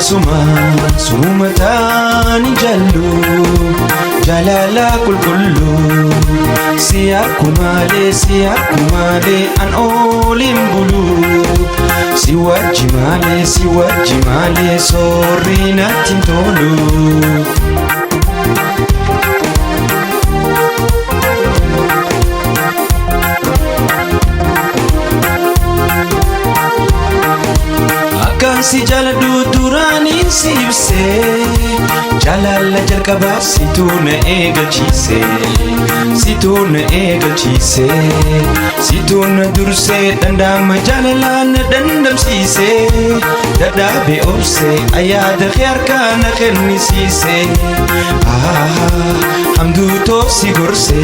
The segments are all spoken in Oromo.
suma taani jallu jalala kulkullu si akkumale an olin bulu si wajjimale sorri nattin tolu si jaladu durani sibse jalala jalqaba situna egalchise situna durse dandama jalalan dandamsise dadabe obse ayada khair kana khennisise hamdu to sigorse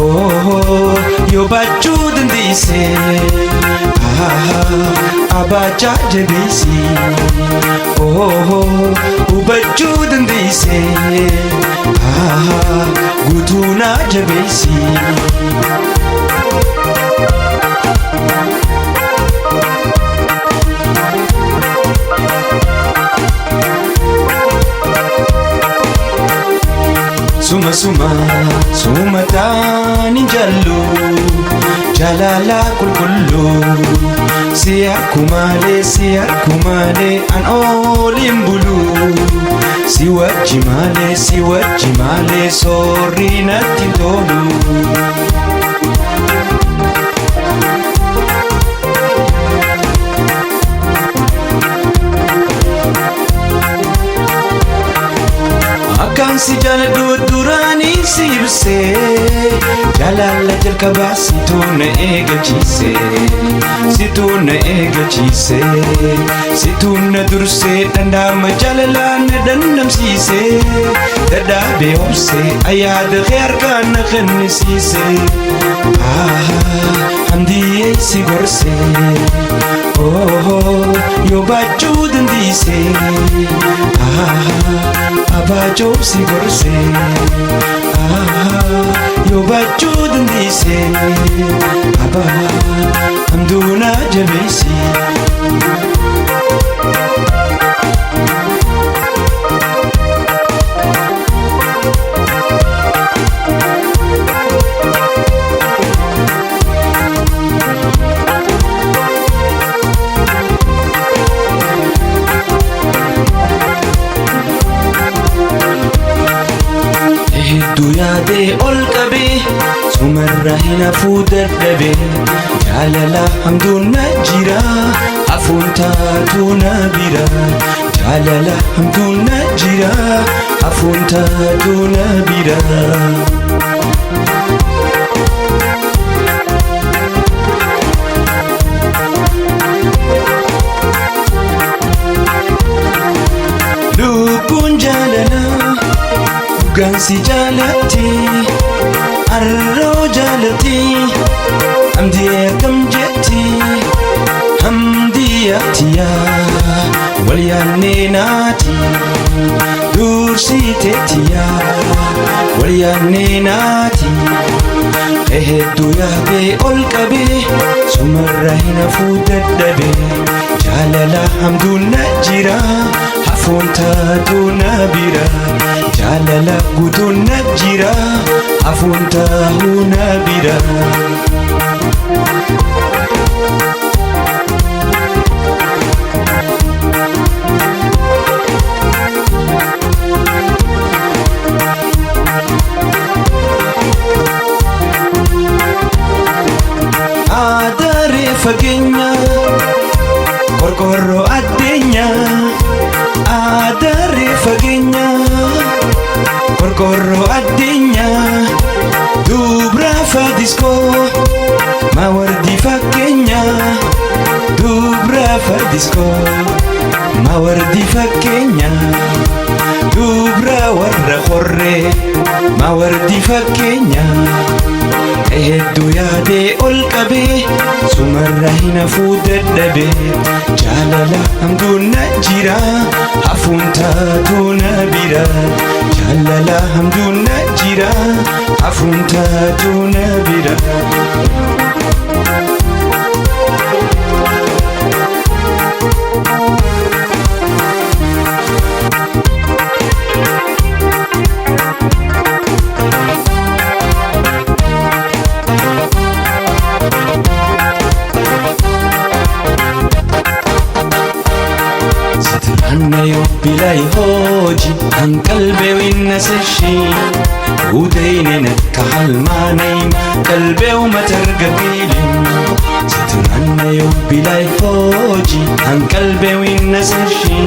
oh yo bachu dindise abacha jadisi oh ubachu dindise gutuna jabesi suma taani jallu jalala kulkullu si akkumale an olin bulu si wajjimale sorri nattin tolu si jaladu durani sibse jalala jalqaba situna egalchise situna durse dandama jalalan dandamsise dadabe obse ayada khair kana khennisise hamdiye sigorse oh yo bachu dindise abajo sigorse yo bachu dindise aba hamduna jabesi duyade olqabe sumarra hinafu dadhabe jalala hamduna jira afunta tuna bira jalala hamduna jira afunta tuna bira lubun jalala gansi jalati arro jalati hamdiyatiya walyanenati dursitetiya walyanenati eheddu yaade olqabe sumarra hinafu dadhabe jalala hamduna jira afunta tuna bira jalala gutuna jira afunta huna bira adare fagenya korkoro adenya adare fagenya korkoro adenya dubra fadisco mawardi fakenya dubra fadisco mawardi fakenya dubra warra khorre mawardi fakenya eheddu yaade olqabe sumarra hinafu dadhabe jalala hamduna jira afunta tuna bira jalala hamduna jira afunta tuna bira bilai hoji an qalbe winnasashi udayne kahal manaim qalbe umatarga bilin sitanna yo bilai hoji an qalbe winnasashi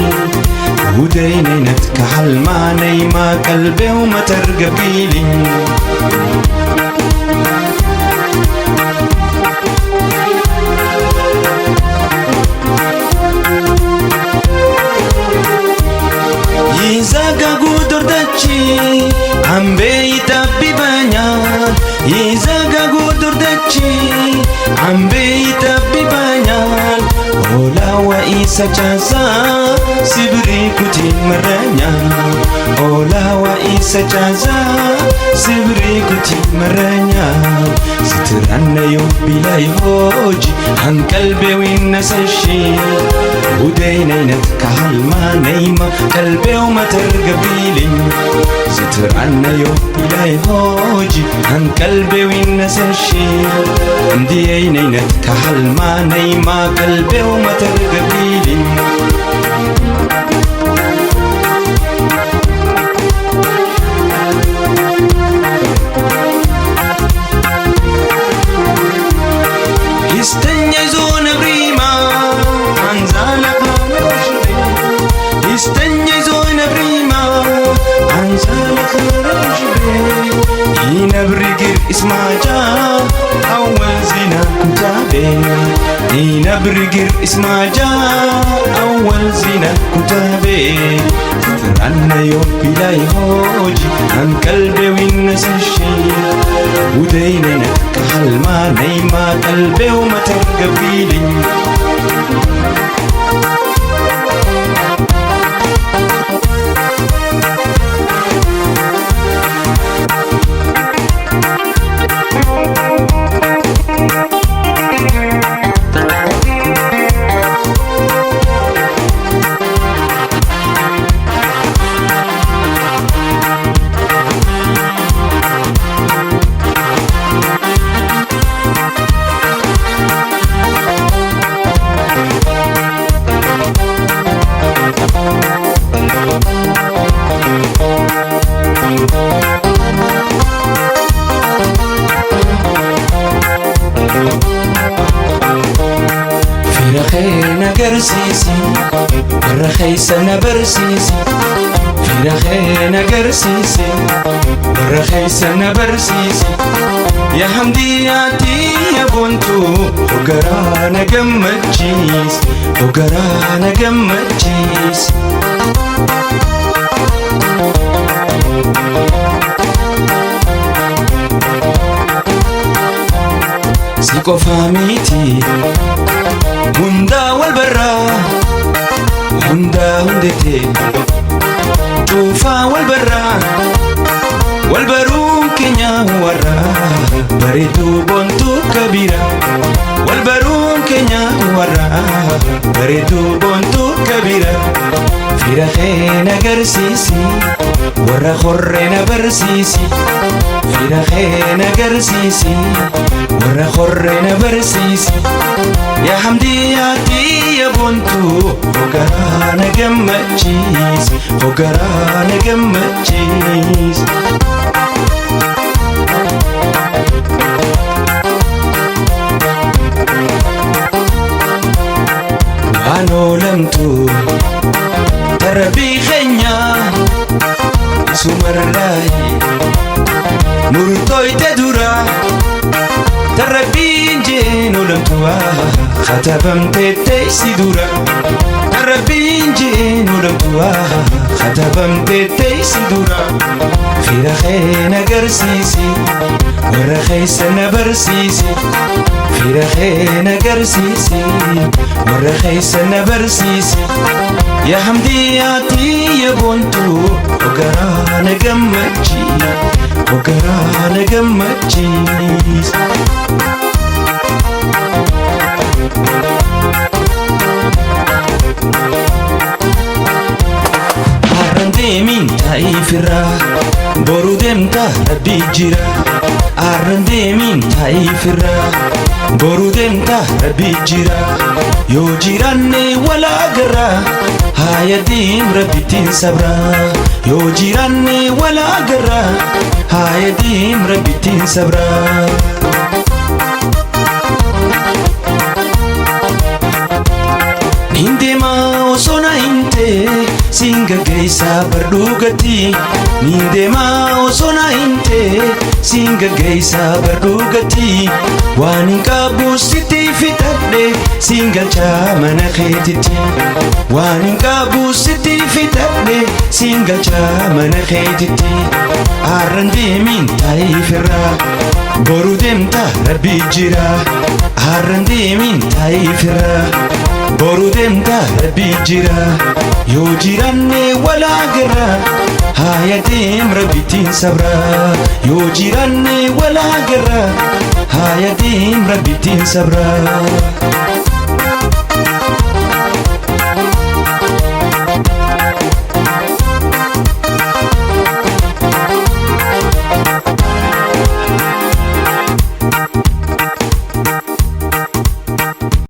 udayne kahal manaim qalbe umatarga bilin Izaga gudurdachi ambe itapi banyak Izaga gudurdachi ambe itapi banyak Ola wa isa jaza sibri kuti maranya Ola wa isa jaza sibri kuti maranya Sitirana yo bilai hoji han qalbe winnasashi ودينينت كهالما نيمة قلبي وما ترقبيلي ستر عنا يوم بلاي هوجي عن قلبي والنسشي دينينت كهالما نيمة قلبي وما ترقبيلي استنى زون بريما استني زون بريما انزلك رجبي ينبرقر اسمع جا اول زنا كتابي ينبرقر اسمع جا اول زنا كتابي ترعنا يوم بلاي هوجي عن قلبي والنسشي وديننا كحلما نيما قلبي وما ترقبيلي رخينا قرسيسي رخيسنا برسيسي في رخينا قرسيسي رخيسنا برسيسي يا حمدياتي يا بنتو وقرانا قمتشيس وقرانا قمتشيس سيكو فاميتي هندا والبرا هندا هندتي توفا والبرا والبرون كينيا ورا بريدو بونتو كبيرة والبرون كينيا ورا بريدو بونتو كبيرة في رخينا قرسيسي ورا خرنا برسيسي في رخينا قرسيسي ورا خرنا برسيسي يا حمدياتي يا بنتو وقرانا قمتشيس وقرانا قمتشيس وانو لمتو تربي خنيا سمر راي مرتوي تدورا تربين جينو لمتوا ختبم تتيسي دورا تربين جينو لمتوا ختبم تتيسي دورا في رخينا قرسيسي ورخيسنا برسيسي في رخينا قرسيسي ورخيسنا برسيسي يا حمدياتي يا بنتو وقرانا قمتشي وقرانا قمتشيس عرندي من تايفرا boru deemta rabbi jira arran deemin taa'ifirra boru deemta rabbi jira yoo jiraanne wal agarra haya deem rabbitiin sabra yoo jiraanne wal agarra haya deem rabbitiin sabra Nindema osona inte singa geisa bardugati Nindema osona inte singa geisa bardugati Wanin qabu sitti fitadhe singal chamana khetiti Wanin qabu sitti fitadhe singal chamana khetiti Arran deemin taa'ifirra boru deemta rabbi jira Arran deemin taa'ifirra boru deemta rabbi jira yoo jiraanne wal agarra haya deem rabbitiin sabra yoo jiraanne wal agarra haya deem rabbitiin sabra